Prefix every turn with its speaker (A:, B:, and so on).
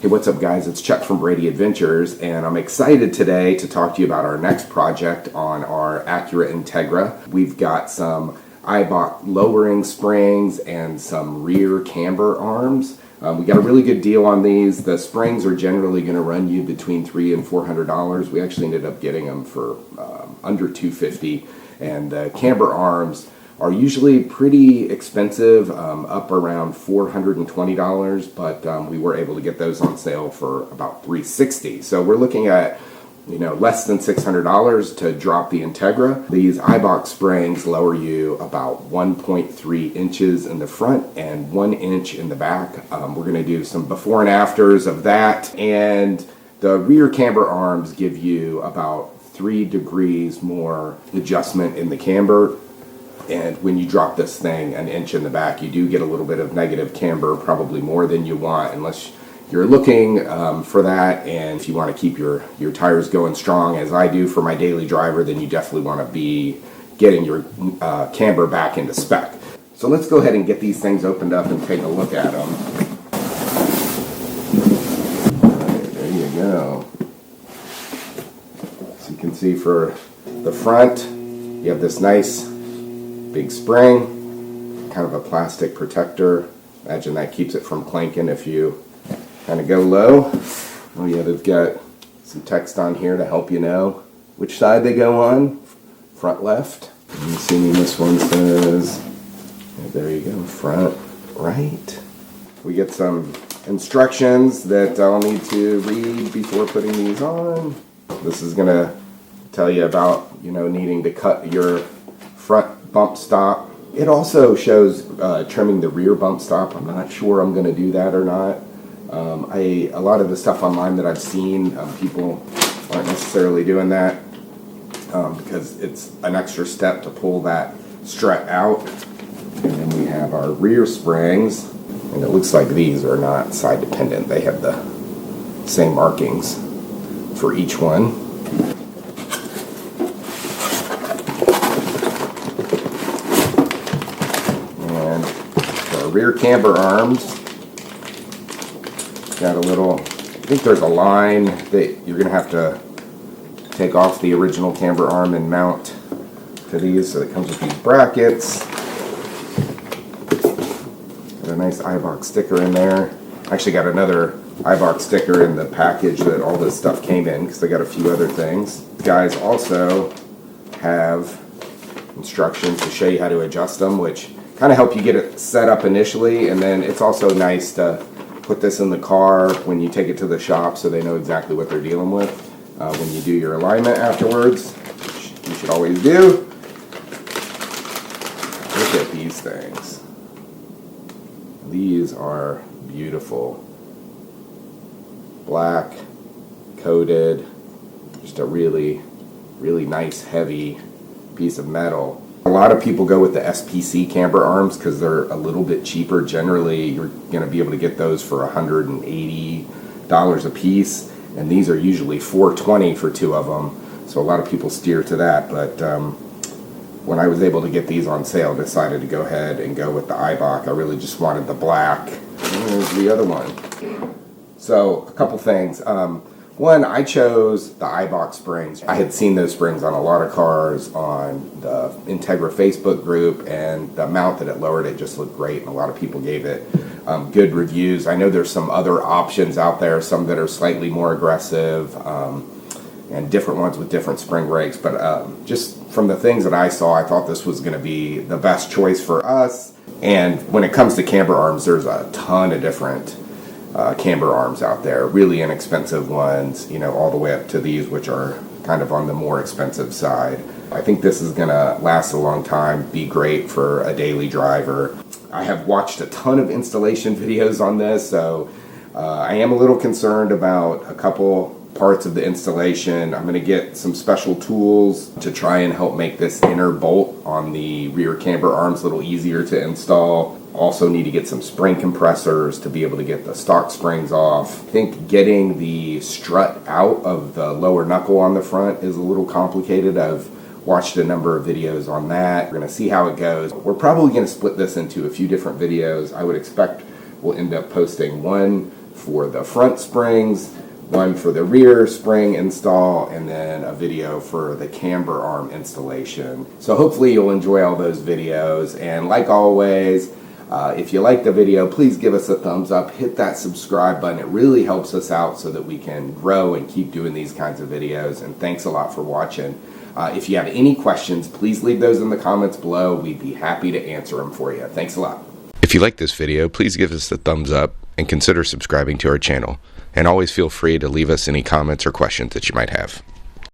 A: Hey, what's up guys? It's Chuck from Brady Adventures, and I'm excited today to talk to you about our next project on our Acura Integra. We've got some Eibach lowering springs and some rear camber arms. We got a really good deal on these. The springs are generally going to run you between $300 and $400. We actually ended up getting them for under $250, and the camber arms are usually pretty expensive, up around $420, but we were able to get those on sale for about $360. So we're looking at, less than $600 to drop the Integra. These Eibach springs lower you about 1.3 inches in the front and 1 inch in the back. We're going to do some before and afters of that, and the rear camber arms give you about 3 degrees more adjustment in the camber. And when you drop this thing an inch in the back, you do get a little bit of negative camber, probably more than you want, unless you're looking for that. And if you want to keep your tires going strong, as I do for my daily driver, then you definitely want to be getting your camber back into spec. So let's go ahead and get these things opened up and take a look at them. All right, there you go. So you can see for the front, you have this nice big spring, kind of a plastic protector. Imagine that keeps it from clanking if you kind of go low. Oh yeah, they've got some text on here to help you know which side they go on. Front left. You see this one says, there you go, front right. We get some instructions that I'll need to read before putting these on. This is gonna tell you about, needing to cut your front bump stop. It also shows trimming the rear bump stop. I'm not sure I'm going to do that or not. A lot of the stuff online that I've seen, people aren't necessarily doing that because it's an extra step to pull that strut out. And then we have our rear springs, and it looks like these are not side dependent. They have the same markings for each one. Rear camber arms got a little, I think there's a line that you're gonna have to take off the original camber arm and mount to these, so it comes with these brackets. Got a nice Eibach sticker in there. Actually got another Eibach sticker in the package that all this stuff came in, because they got a few other things. Guys also have instructions to show you how to adjust them, which kind of help you get it set up initially, and then it's also nice to put this in the car when you take it to the shop so they know exactly what they're dealing with when you do your alignment afterwards, which you should always do. Look at these things. These are beautiful. Black, coated, just a really, really nice heavy piece of metal. A lot of people go with the SPC camber arms because they're a little bit cheaper. Generally, you're going to be able to get those for $180 a piece, and these are usually $420 for 2 of them. So a lot of people steer to that, but when I was able to get these on sale, I decided to go ahead and go with the Eibach. I really just wanted the black. And there's the other one. So a couple things. One, I chose the Eibach springs. I had seen those springs on a lot of cars on the Integra Facebook group, and the amount that it lowered, it just looked great, and a lot of people gave it good reviews. I know there's some other options out there, some that are slightly more aggressive, and different ones with different spring brakes, but just from the things that I saw, I thought this was going to be the best choice for us. And when it comes to camber arms, there's a ton of different camber arms out there, really inexpensive ones, all the way up to these, which are kind of on the more expensive side. I think this is gonna last a long time, be great for a daily driver. I have watched a ton of installation videos on this, so I am a little concerned about a couple parts of the installation. I'm going to get some special tools to try and help make this inner bolt on the rear camber arms a little easier to install. Also need to get some spring compressors to be able to get the stock springs off. I think getting the strut out of the lower knuckle on the front is a little complicated. I've watched a number of videos on that. We're going to see how it goes. We're probably going to split this into a few different videos. I would expect we'll end up posting one for the front springs, one for the rear spring install, and then a video for the camber arm installation. So hopefully you'll enjoy all those videos, and like always, if you like the video, please give us a thumbs up, hit that subscribe button. It really helps us out so that we can grow and keep doing these kinds of videos, and thanks a lot for watching. If you have any questions, please leave those in the comments below. We'd be happy to answer them for you. Thanks a lot.
B: If you like this video, please give us a thumbs up and consider subscribing to our channel. And always feel free to leave us any comments or questions that you might have.